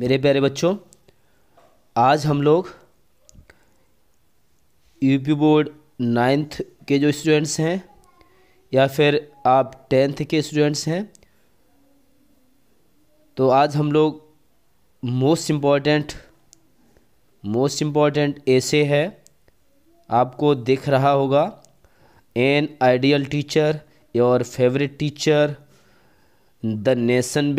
मेरे प्यारे बच्चों, आज हम लोग यूपी बोर्ड 9th के जो स्टूडेंट्स हैं या फिर आप 10th के स्टूडेंट्स हैं, तो आज हम लोग मोस्ट इम्पॉर्टेंट ऐसे है, आपको दिख रहा होगा, an ideal teacher, your favourite teacher, the nation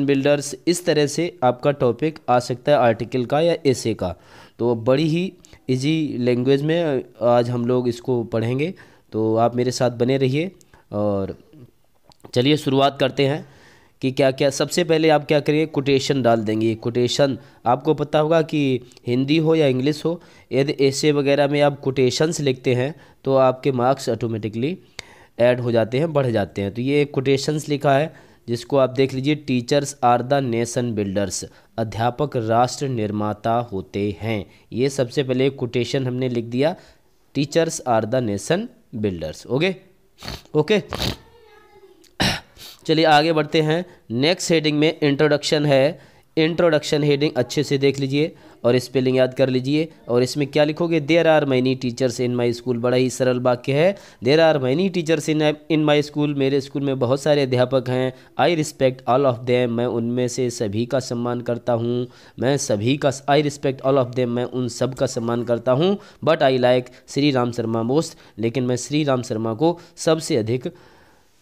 builders, इस तरह से आपका टॉपिक आ सकता है आर्टिकल का या एसे का। तो बड़ी ही इजी लैंग्वेज में आज हम लोग इसको पढ़ेंगे, तो आप मेरे साथ बने रहिए। और चलिए शुरुआत करते हैं कि क्या क्या। सबसे पहले आप क्या करिए, कोटेशन डाल देंगे। कोटेशन आपको पता होगा कि हिंदी हो या इंग्लिश हो, यदि ऐसे वगैरह में आप कोटेशंस लिखते हैं तो आपके मार्क्स ऑटोमेटिकली ऐड हो जाते हैं, बढ़ जाते हैं। तो ये एक कोटेशंस लिखा है जिसको आप देख लीजिए। Teachers are the nation builders, अध्यापक राष्ट्र निर्माता होते हैं। ये सबसे पहले एक कोटेशन हमने लिख दिया, teachers are the nation builders. Okay, चलिए आगे बढ़ते हैं। नेक्स्ट हेडिंग में इंट्रोडक्शन है। इंट्रोडक्शन हेडिंग अच्छे से देख लीजिए और स्पेलिंग याद कर लीजिए। और इसमें क्या लिखोगे, there are many teachers in my school. बड़ा ही सरल वाक्य है, there are many teachers in my school. मेरे स्कूल में बहुत सारे अध्यापक हैं। I respect all of them, मैं उनमें से सभी का सम्मान करता हूँ। I respect all of them, मैं उन सब का सम्मान करता हूँ। But I like Shri Ram Sharma most, लेकिन मैं श्री राम शर्मा को सबसे अधिक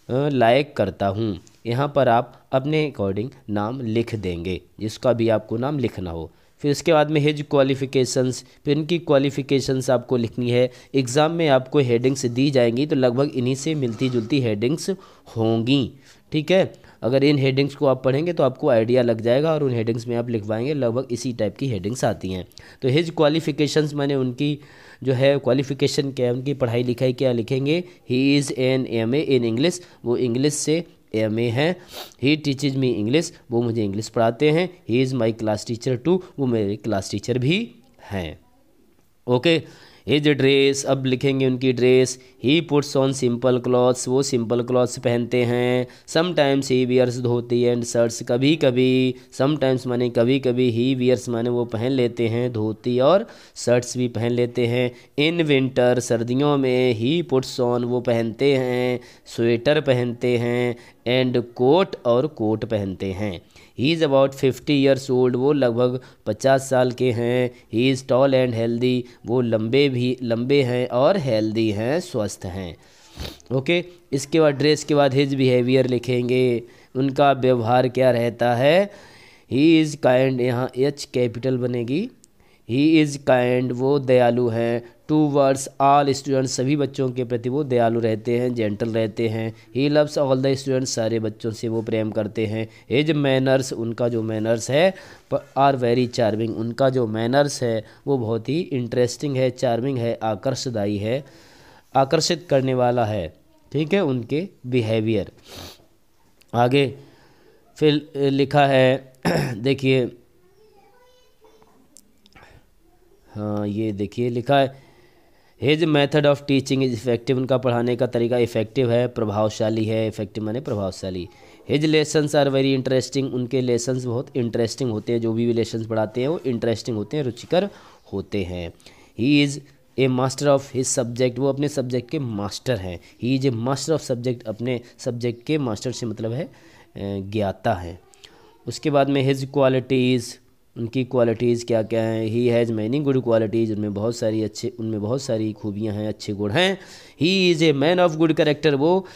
लाइक करता हूँ। यहाँ पर आप अपने अकॉर्डिंग नाम लिख देंगे, जिसका भी आपको नाम लिखना हो। फिर उसके बाद में हिज क्वालिफ़िकेशंस, फिर इनकी क्वालिफ़िकेशंस आपको लिखनी है। एग्ज़ाम में आपको हेडिंग्स दी जाएंगी तो लगभग इन्हीं से मिलती जुलती हेडिंग्स होंगी, ठीक है। अगर इन हेडिंग्स को आप पढ़ेंगे तो आपको आइडिया लग जाएगा और उन हेडिंग्स में आप लिखवाएंगे, लगभग इसी टाइप की हेडिंग्स आती हैं। तो हिज क्वालिफ़िकेशंस माने उनकी जो है क्वालिफ़िकेशन क्या है, उनकी पढ़ाई लिखाई क्या लिखेंगे। He is an MA in English, वो इंग्लिश से MA हैं। ही टीचेज मी इंग्लिश, वो मुझे इंग्लिश पढ़ाते हैं। He is my class teacher too, वो मेरे क्लास टीचर भी हैं। ओके, हिज ड्रेस, अब लिखेंगे उनकी dress. He puts on simple clothes, वो सिंपल क्लॉथ्स पहनते हैं। Sometimes he wears dhoti and shirts, कभी कभी। समटाइम्स माने कभी कभी, ही वियर्स माने वो पहन लेते हैं, धोती और शर्ट्स भी पहन लेते हैं। इन विंटर, सर्दियों में। ही पुट्स ऑन, वो पहनते हैं, स्वेटर पहनते हैं। एंड कोट, और कोट पहनते हैं। He is about 50 years old, वो लगभग 50 साल के हैं। He is tall and healthy, वो लंबे हैं और हेल्दी हैं, स्वस्थ हैं। ओके, इसके बाद ड्रेस के बाद हिज बिहेवियर लिखेंगे, उनका व्यवहार क्या रहता है। ही इज़ काइंड, यहाँ H कैपिटल बनेगी। ही इज़ काइंड, वो दयालु हैं। टूवर्ड्स ऑल स्टूडेंट्स, सभी बच्चों के प्रति वो दयालु रहते हैं, जेंटल रहते हैं। He loves all the students, सारे बच्चों से वो प्रेम करते हैं। हिज मैनर्स, उनका जो मैनर्स है, आर वेरी चार्मिंग, उनका जो मैनर्स है वो बहुत ही इंटरेस्टिंग है, चार्मिंग है, आकर्षदायी है, आकर्षित करने वाला है, ठीक है, उनके बिहेवियर। आगे फिर लिखा है देखिए, हाँ ये देखिए लिखा है, his method of teaching is effective, उनका पढ़ाने का तरीका इफेक्टिव है, प्रभावशाली है। इफेक्टिव माने प्रभावशाली। His lessons are very interesting, उनके लेसन्स बहुत इंटरेस्टिंग होते हैं, जो भी लेसन्स पढ़ाते हैं वो इंटरेस्टिंग होते हैं, रुचिकर होते हैं। He is a master of his subject, वो अपने सब्जेक्ट के मास्टर हैं। He is a master of subject, अपने सब्जेक्ट के मास्टर से मतलब है ज्ञाता है। उसके बाद में हिज क्वालिटीज़, उनकी क्वालिटीज़ क्या क्या हैं। He has many good qualities, उनमें बहुत सारी खूबियाँ हैं, अच्छे गुण हैं। He is a man of good character, वो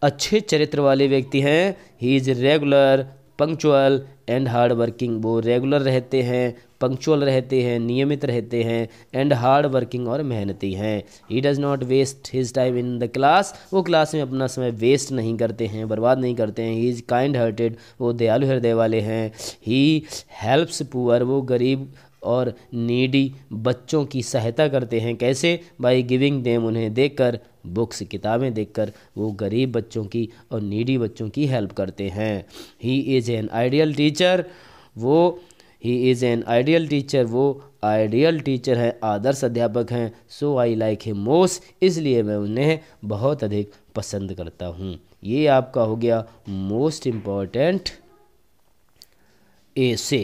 अच्छे चरित्र वाले व्यक्ति हैं। He is regular, punctual and hard working, वो रेगुलर रहते हैं, पंक्चुअल रहते हैं, नियमित रहते हैं। एंड हार्ड वर्किंग, और मेहनती हैं। He does not waste his time in the class, वो क्लास में अपना समय वेस्ट नहीं करते हैं, बर्बाद नहीं करते हैं। ही इज़ काइंड हार्टेड, वो दयालु हृदय वाले हैं। ही हेल्प्स पुअर, वो गरीब और नीडी बच्चों की सहायता करते हैं। कैसे, बाई गिविंग देम, उन्हें देकर, बुक्स किताबें देकर वो गरीब बच्चों की और नीडी बच्चों की हेल्प करते हैं। He is an ideal teacher, वो आइडियल टीचर है, आदर्श अध्यापक हैं। सो आई लाइक हिम मोस्ट, इसलिए मैं उन्हें बहुत अधिक पसंद करता हूँ। ये आपका हो गया मोस्ट इम्पॉर्टेंट ए से।